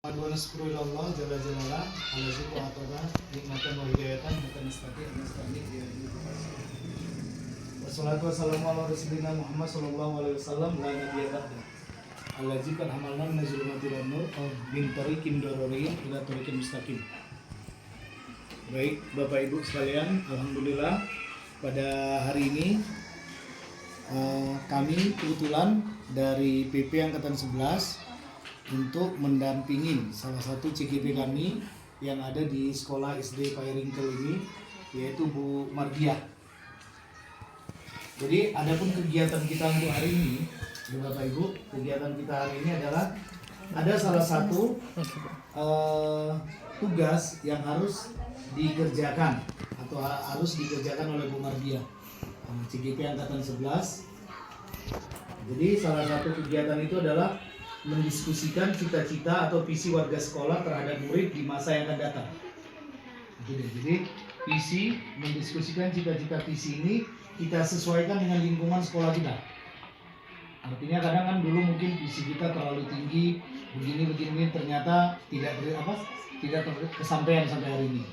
Wa nasyukuru Allah jalla jalala allazi qataba nikmatan wa hidayatan hatta nastaqim wassalatu wassalamu ala rasulina Muhammad sallallahu alaihi wasallam la nabiyya ba'da allazi kan hamalna min zulumati wan nur min tariqin daruriyin ila tariqin mustaqim. Baik Bapak Ibu sekalian, alhamdulillah pada hari ini kami kebetulan dari PP Angkatan 11 untuk mendampingi salah satu CGP kami yang ada di sekolah SD Pairingkel ini, yaitu Bu Mardiah. Jadi adapun kegiatan kita untuk hari ini, Bapak Ibu, kegiatan kita hari ini adalah ada salah satu tugas yang harus dikerjakan atau harus dikerjakan oleh Bu Mardiah, CGP Angkatan 11. Jadi salah satu kegiatan itu adalah mendiskusikan cita-cita atau visi warga sekolah terhadap murid di masa yang akan datang. Jadi visi, mendiskusikan cita-cita visi ini kita sesuaikan dengan lingkungan sekolah kita. Artinya kadang kan dulu mungkin visi kita terlalu tinggi, begini ternyata tidak kesampaian sampai hari ini.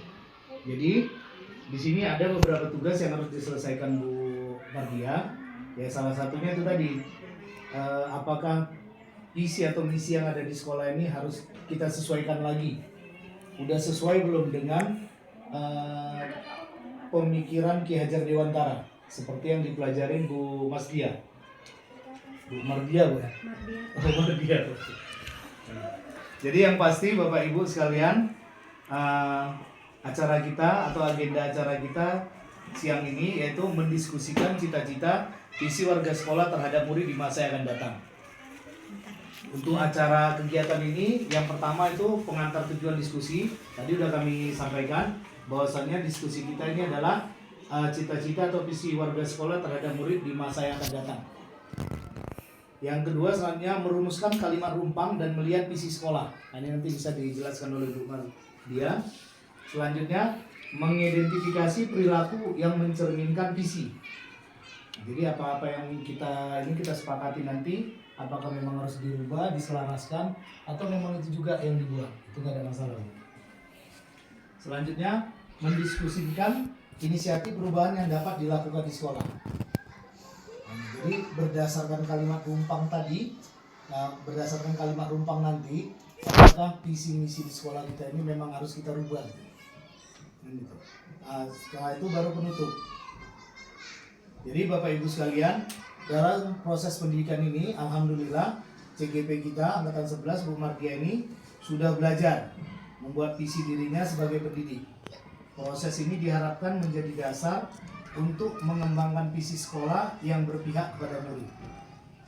Jadi di sini ada beberapa tugas yang harus diselesaikan Bu Mardiah. Ya salah satunya itu tadi apakah visi atau misi yang ada di sekolah ini harus kita sesuaikan lagi. Udah sesuai belum dengan pemikiran Ki Hajar Dewantara seperti yang dipelajarin Bu Mardiah. Bu Mardiah, Bu ya? Mardiah. Jadi yang pasti Bapak Ibu sekalian, acara kita atau agenda acara kita siang ini yaitu mendiskusikan cita-cita visi warga sekolah terhadap murid di masa yang akan datang. Untuk acara kegiatan ini, yang pertama itu pengantar tujuan diskusi. Tadi udah kami sampaikan bahwasannya diskusi kita ini adalah cita-cita atau visi warga sekolah terhadap murid di masa yang akan datang. Yang kedua selanjutnya merumuskan kalimat rumpang dan melihat visi sekolah. Nah, ini nanti bisa dijelaskan oleh Bu Mardiah. Selanjutnya mengidentifikasi perilaku yang mencerminkan visi. Jadi apa-apa yang kita sepakati nanti, apakah memang harus dirubah, diselaraskan, atau memang itu juga yang dibuat, itu nggak ada masalah. Selanjutnya mendiskusikan inisiatif perubahan yang dapat dilakukan di sekolah. Jadi berdasarkan kalimat rumpang tadi, berdasarkan kalimat rumpang nanti, apakah visi misi di sekolah kita ini memang harus kita rubah. Setelah itu baru penutup. Jadi Bapak Ibu sekalian, dalam proses pendidikan ini, alhamdulillah CGP kita Angkatan 11 Bu Mardiah ini sudah belajar membuat visi dirinya sebagai pendidik. Proses ini diharapkan menjadi dasar untuk mengembangkan visi sekolah yang berpihak kepada murid.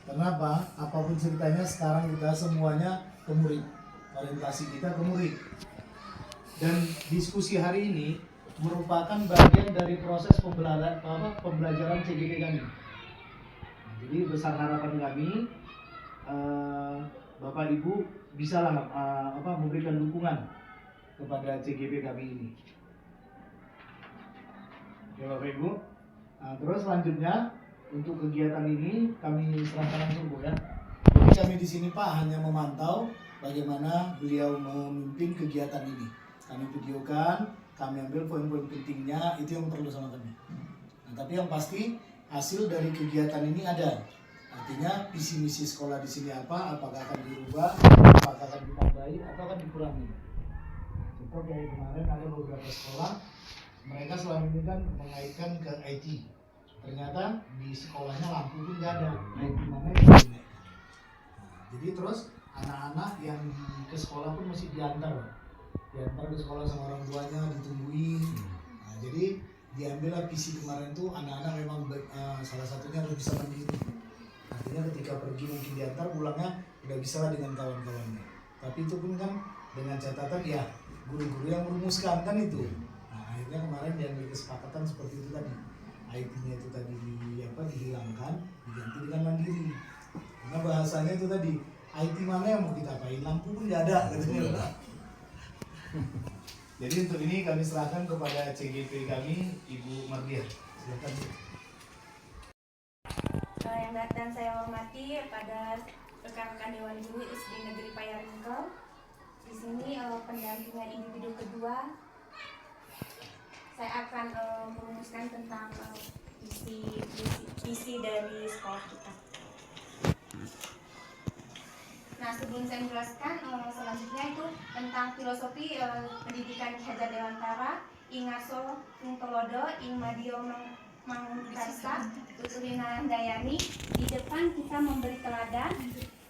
Kenapa? Apapun ceritanya sekarang kita semuanya ke murid, orientasi kita ke murid. Dan diskusi hari ini merupakan bagian dari proses pembelajaran CGP kami. Jadi besar harapan kami Bapak Ibu bisalah memberikan dukungan kepada CGP kami ini. Oke Bapak Ibu. Terus selanjutnya untuk kegiatan ini kami serahkan langsung Bu ya. Jadi kami di sini Pak hanya memantau bagaimana beliau memimpin kegiatan ini. Kami videokan, kami ambil poin-poin pentingnya, itu yang perlu sama kami. Nah, tapi yang pasti hasil dari kegiatan ini ada. Artinya visi misi sekolah di sini apa, apakah akan dirubah, apakah akan ditambahi, atau akan dikurangi. Contoh kayak kemarin ada beberapa sekolah, mereka selama ini kan mengaitkan ke IT. Ternyata di sekolahnya lampu pun nggak ada. IT mana yang jadi terus anak-anak yang ke sekolah pun masih diantar ke sekolah sama orang tuanya, ditungguin. Nah, jadi diambillah visi kemarin tuh anak-anak memang salah satunya harus bisa mandiri. Artinya ketika pergi mungkin diantar, pulangnya udah bisa lah dengan kawan-kawannya. Tapi itu pun kan dengan catatan ya guru-guru yang merumuskan kan itu. Nah, akhirnya kemarin diambil kesepakatan seperti itu tadi. IT-nya itu tadi dihilangkan, diganti dengan mandiri. Karena bahasanya itu tadi, IT mana yang mau kita apain? Lampu pun nggak ada katanya. Jadi untuk ini kami serahkan kepada CGP kami, Ibu Mardiah. Silakan. Dan saya hormati pada rekan-rekan Dewan Guru SD Negeri Pairingkel. Di pendampingan individu kedua, saya akan merumuskan tentang visi dari sekolah kita. Nah, sebelum saya menjelaskan selanjutnya itu tentang filosofi pendidikan Ki Hajar Dewantara, ing ngaso Tolodo, ing madio mangkarsa, tuturina dayani. Di depan kita memberi teladan,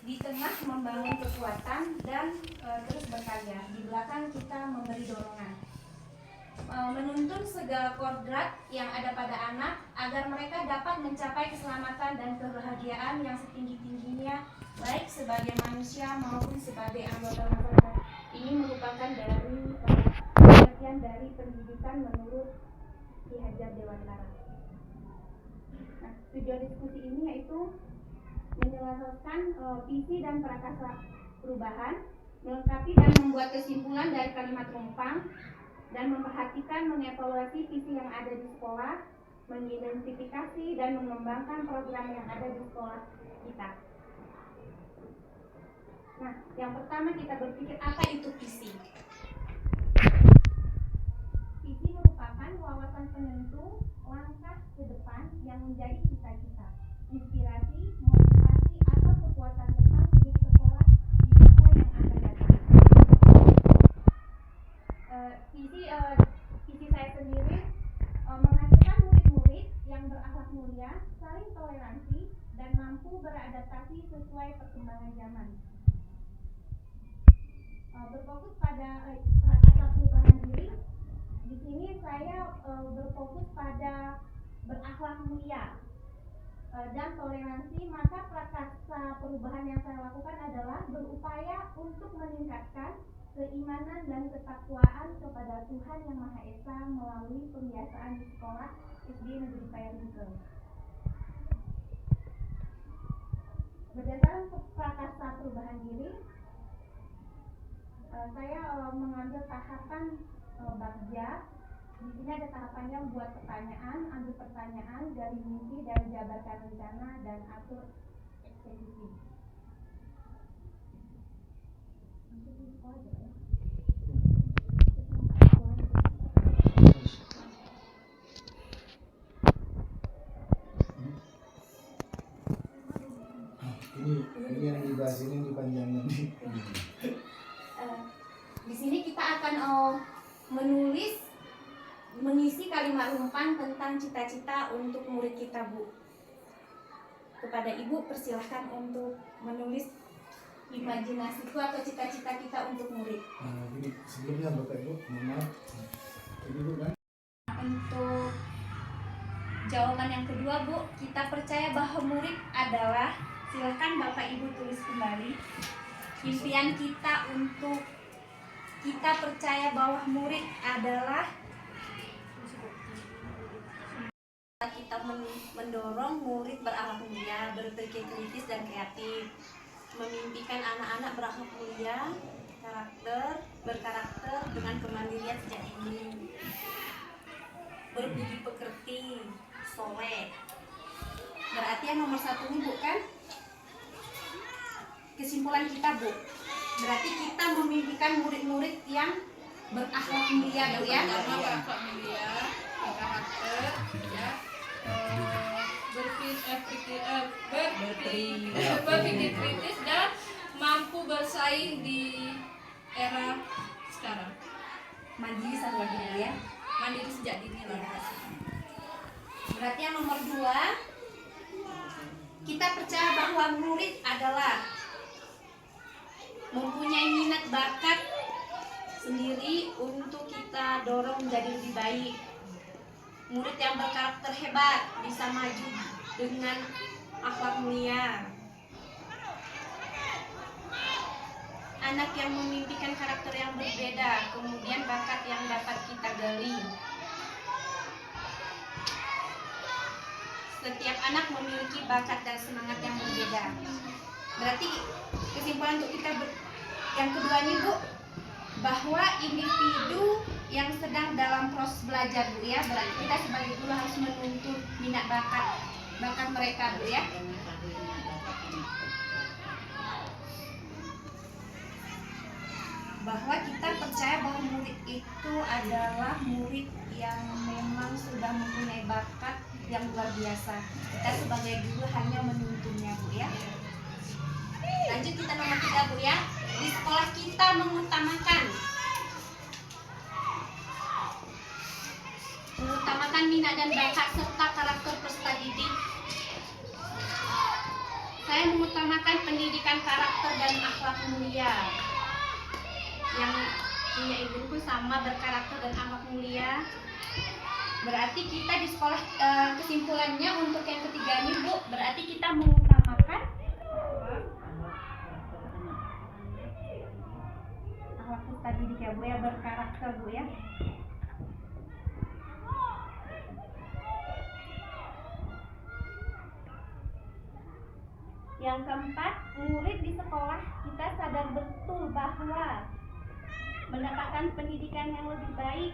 di tengah membangun kekuatan dan terus berkarya. Di belakang kita memberi dorongan. Menuntun segala kodrat yang ada pada anak agar mereka dapat mencapai keselamatan dan kebahagiaan yang setinggi-tingginya, baik sebagai manusia maupun sebagai anggota masyarakat. Ini merupakan bagian dari pendidikan menurut Ki Hajar Dewantara. Nah, tujuan diskusi ini yaitu menjelaskan visi dan prakasa perubahan, melengkapi dan membuat kesimpulan dari kalimat rumpang, dan memperhatikan mengevaluasi visi yang ada di sekolah, mengidentifikasi dan mengembangkan program yang ada di sekolah kita. Nah, yang pertama kita berpikir apa itu visi. Visi merupakan wawasan penentu langkah ke depan yang menjadi cita-cita, inspirasi, motivasi atau kekuatan tentang hidup sekolah di masa yang akan datang. Visi saya sendiri menghasilkan murid-murid yang berakhlak mulia, saling toleransi, dan mampu beradaptasi sesuai perkembangan zaman. Berfokus pada prakasa perubahan diri. Di sini saya berfokus pada berakhlak mulia dan toleransi. Maka prakasa perubahan yang saya lakukan adalah berupaya untuk meningkatkan keimanan dan ketakwaan kepada Tuhan Yang Maha Esa melalui pembiasaan di sekolah SD Negeri Payarmike. Berdasarkan prakasa perubahan diri, saya mengambil tahapan bagja. Di sini ada tahapannya: buat pertanyaan, ambil pertanyaan, gali mimpi, dan jabarkan rencana dan atur eksekusi. Ini yang dibahas ini dipanjangkan. Di sini kita akan mengisi kalimat rumpang tentang cita-cita untuk murid kita, Bu. Kepada Ibu persilahkan untuk menulis imajinasiku atau cita-cita kita untuk murid. Jadi sebelumnya Bapak Ibu, mohon maaf. Ini Bu kan? Untuk jawaban yang kedua, Bu, kita percaya bahwa murid adalah, silahkan Bapak Ibu tulis kembali. Impian kita untuk kita percaya bahwa murid adalah kita mendorong murid berakhlak mulia, berpikir kritis dan kreatif, memimpikan anak-anak berakhlak mulia, berkarakter dengan kemandirian sejak dini, berbudi pekerti, soleh. Berarti yang nomor satu ini, Bu, kan? Kesimpulan kita, Bu, berarti kita memimpikan murid-murid yang berakhlak mulia, Bu, ya? Berakhlak mulia, berkarakter, ya, berpikir kritis dan mampu bersaing di era sekarang. Mandiri sejak dini, ya? Mandiri sejak dini lah. Berarti yang nomor dua, kita percaya bahwa murid adalah mempunyai minat bakat sendiri untuk kita dorong menjadi lebih baik. Murid yang berkarakter hebat bisa maju dengan akhlak mulia. Anak yang memimpikan karakter yang berbeda, kemudian bakat yang dapat kita gali. Setiap anak memiliki bakat dan semangat yang berbeda. Berarti kesimpulan untuk kita yang kedua ini, Bu, bahwa individu yang sedang dalam proses belajar, Bu, ya, berarti kita sebagai guru harus menuntut minat bakat mereka, Bu, ya. bahwa kita percaya bahwa murid itu adalah murid yang memang sudah mempunyai bakat yang luar biasa. Kita sebagai guru hanya menuntunnya, Bu ya. Lanjut kita nomor 3, Bu ya. Di sekolah kita mengutamakan minat dan bakat serta karakter peserta didik. Saya mengutamakan pendidikan karakter dan akhlak mulia. Yang punya ibuku sama berkarakter dan akhlak mulia. Berarti kita di sekolah, kesimpulannya untuk yang ketiga ini, Bu, berarti kita mengutamakan akhlak peserta didik ya, Bu ya, berkarakter, Bu ya. Yang keempat, murid di sekolah kita sadar betul bahwa mendapatkan pendidikan yang lebih baik.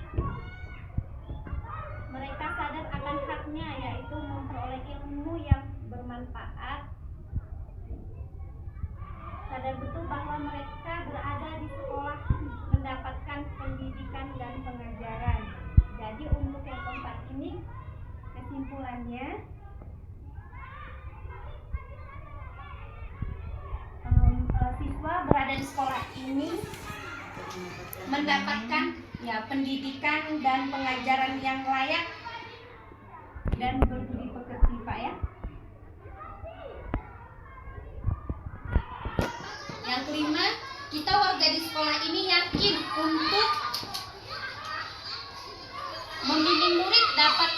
Mereka sadar akan haknya, yaitu memperoleh ilmu yang bermanfaat. Sadar betul bahwa mereka berada di sekolah mendapatkan pendidikan dan pengajaran. Jadi untuk yang keempat ini, kesimpulannya, siswa berada di sekolah ini mendapatkan pendidikan dan pengajaran yang layak dan berbudi pekerti, Pak ya. Yang kelima, kita warga di sekolah ini yakin untuk membimbing murid dapat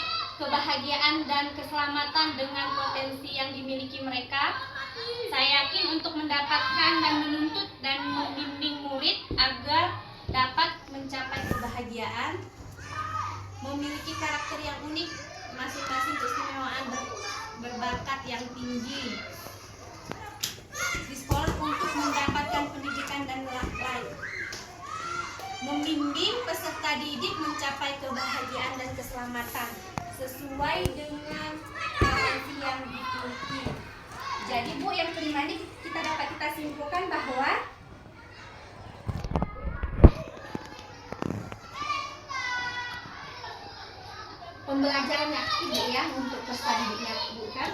kebahagiaan dan keselamatan dengan potensi yang dimiliki mereka. Saya yakin untuk mendapatkan dan menuntut dan membimbing murid agar dapat mencapai kebahagiaan, memiliki karakter yang unik, masing-masing keistimewaan berbakat yang tinggi di sekolah untuk mendapatkan pendidikan dan layak, membimbing peserta didik mencapai kebahagiaan dan keselamatan sesuai dengan potensi yang dimiliki. Jadi Bu, yang kelima ini kita simpulkan bahwa pembelajarannya aktif ya untuk peserta didiknya, bukan?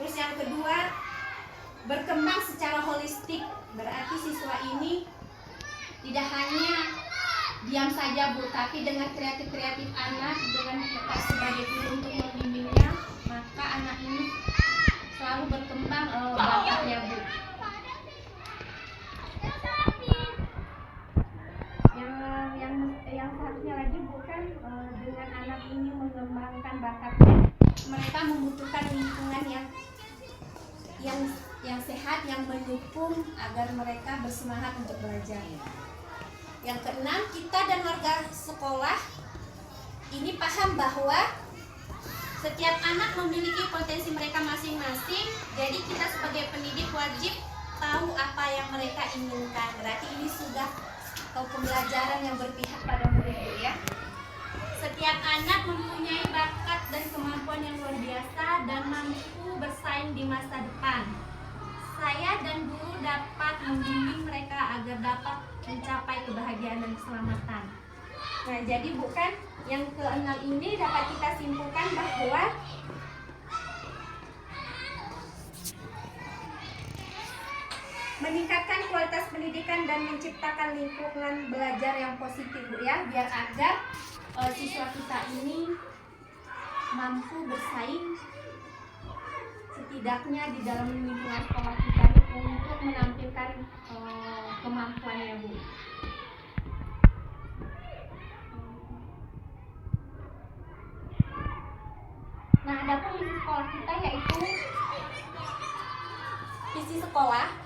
Terus yang kedua, berkembang secara holistik, berarti siswa ini tidak hanya diam saja, Bu, tapi dengan kreatif anak, dengan kita sebagai guru untuk membimbingnya, maka anak ini selalu berkembang bakatnya, Bu. Yang seharusnya lagi bukan dengan anak ini mengembangkan bakatnya, mereka membutuhkan lingkungan yang sehat, yang mendukung agar mereka bersemangat untuk belajar. Yang keenam, kita dan warga sekolah ini paham bahwa setiap anak memiliki potensi mereka masing-masing. Jadi kita sebagai pendidik wajib tahu apa yang mereka inginkan. Berarti ini sudah pembelajaran yang berpihak pada murid ya. Setiap anak mempunyai bakat dan kemampuan yang luar biasa dan mampu bersaing di masa depan. Saya dan guru dapat membimbing mereka agar dapat mencapai kebahagiaan dan keselamatan. Nah, jadi bukan yang keenam ini dapat kita simpulkan bahwa meningkatkan kualitas pendidikan dan menciptakan lingkungan belajar yang positif, Bu ya, biar agar siswa kita ini mampu bersaing setidaknya di dalam lingkungan sekolah kita untuk menampilkan kemampuannya, Bu. Nah, adapun misi sekolah kita yaitu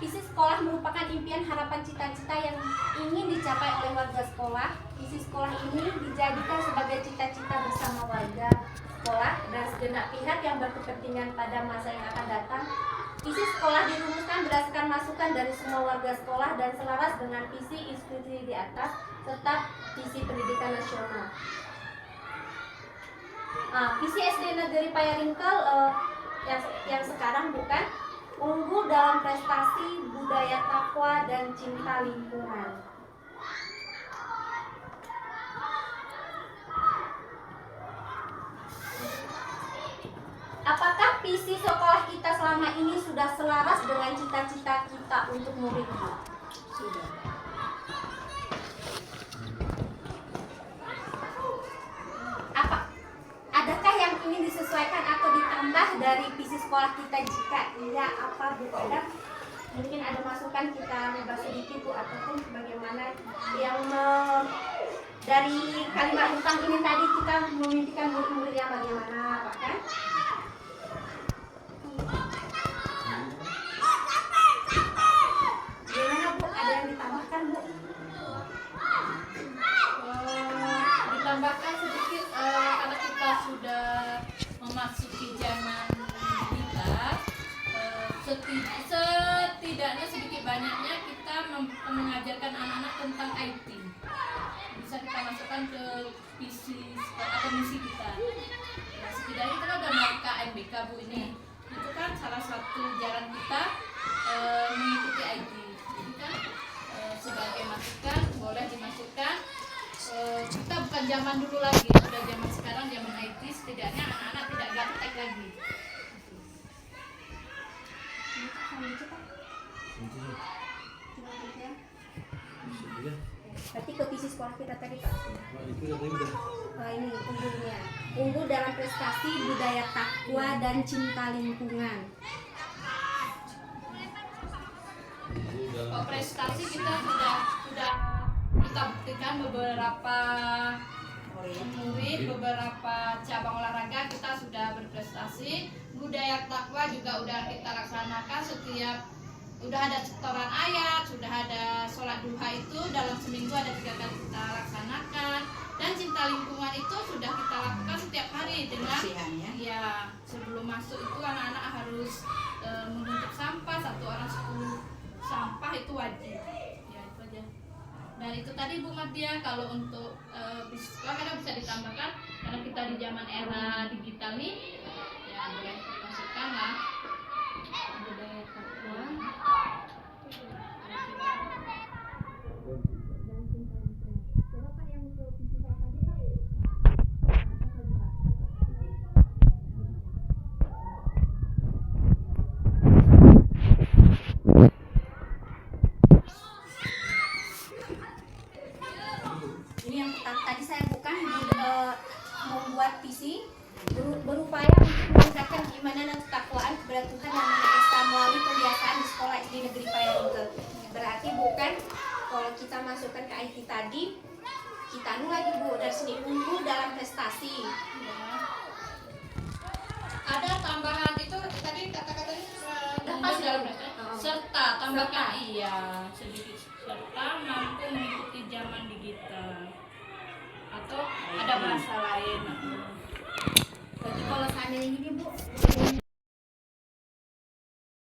visi sekolah merupakan impian, harapan, cita-cita yang ingin dicapai oleh warga sekolah. Visi sekolah ini dijadikan sebagai cita-cita bersama warga sekolah dan segenap pihak yang berkepentingan pada masa yang akan datang. Visi sekolah dirumuskan berdasarkan masukan dari semua warga sekolah dan selaras dengan visi institusi di atas serta visi pendidikan nasional. Visi SD Negeri Payaringkel yang sekarang bukan unggul dalam prestasi, budaya takwa dan cinta lingkungan. visi sekolah kita selama ini sudah selaras dengan cita-cita kita untuk murid, Bu? Sudah. Apa? Adakah yang ingin disesuaikan atau ditambah dari visi sekolah kita? Jika iya, apa, Bu? Ada? Mungkin ada masukan, kita ubah sedikit, Bu, ataupun bagaimana yang dari kalimat hutang ini tadi kita memimpikan murid-murid yang bagaimana, Pak, kan? Gimana, Bu? Ada yang ditambahkan, Bu? Ditambahkan sedikit karena kita sudah memasuki zaman digital, setidaknya sedikit banyaknya kita mengajarkan anak-anak tentang IT. Bisa kita masukkan ke visi atau misi kita. Nah, setidaknya kita udah melakukan MBK, Bu, ini. Itu kan salah satu jalan kita mengikuti IT. Jadi kan sebagai masukan boleh dimasukkan. Kita bukan zaman dulu lagi, sudah zaman sekarang, zaman IT. Setidaknya anak-anak tidak gaptek lagi. Berarti ke visi sekolah kita tadi, Pak. Ini unggulnya. Unggul dalam prestasi, budaya takwa dan cinta lingkungan. Kalau prestasi kita sudah kita buktikan beberapa murid, beberapa cabang olahraga kita sudah berprestasi. Budaya takwa juga udah kita laksanakan, setiap udah ada setoran ayat, sudah ada sholat duha, itu dalam seminggu ada 3 kali kita laksanakan. Dan cinta lingkungan itu sudah kita lakukan setiap hari dengan ya, sebelum masuk itu anak-anak harus menutup sampah, 1 orang 10 sampah itu wajib. Ya, itu aja. Dan itu tadi Bu Madia, kalau untuk sekolah kadang bisa ditambahkan karena kita di zaman era digital nih, ya boleh dimasukkan lah budaya takwa. Ini yang tadi saya bukan membuat visi berupaya untuk meningkatkan keimanan dan ketakwaan kepada Tuhan yang Maha Esa melalui pembiasaan di sekolah SD Negeri Payaruntel. Berarti bukan kalau kita masukkan ke IT tadi, kita lagi, Bu, dari sini unggul dalam prestasi. Ya. Ada tambahan itu tadi kata-katanya Lepas dalam ya? serta tambahkan Serta. iya sedikit, serta mampu mengikuti zaman digital atau ada bahasa lain. Berarti kalau seandainya gini, Bu,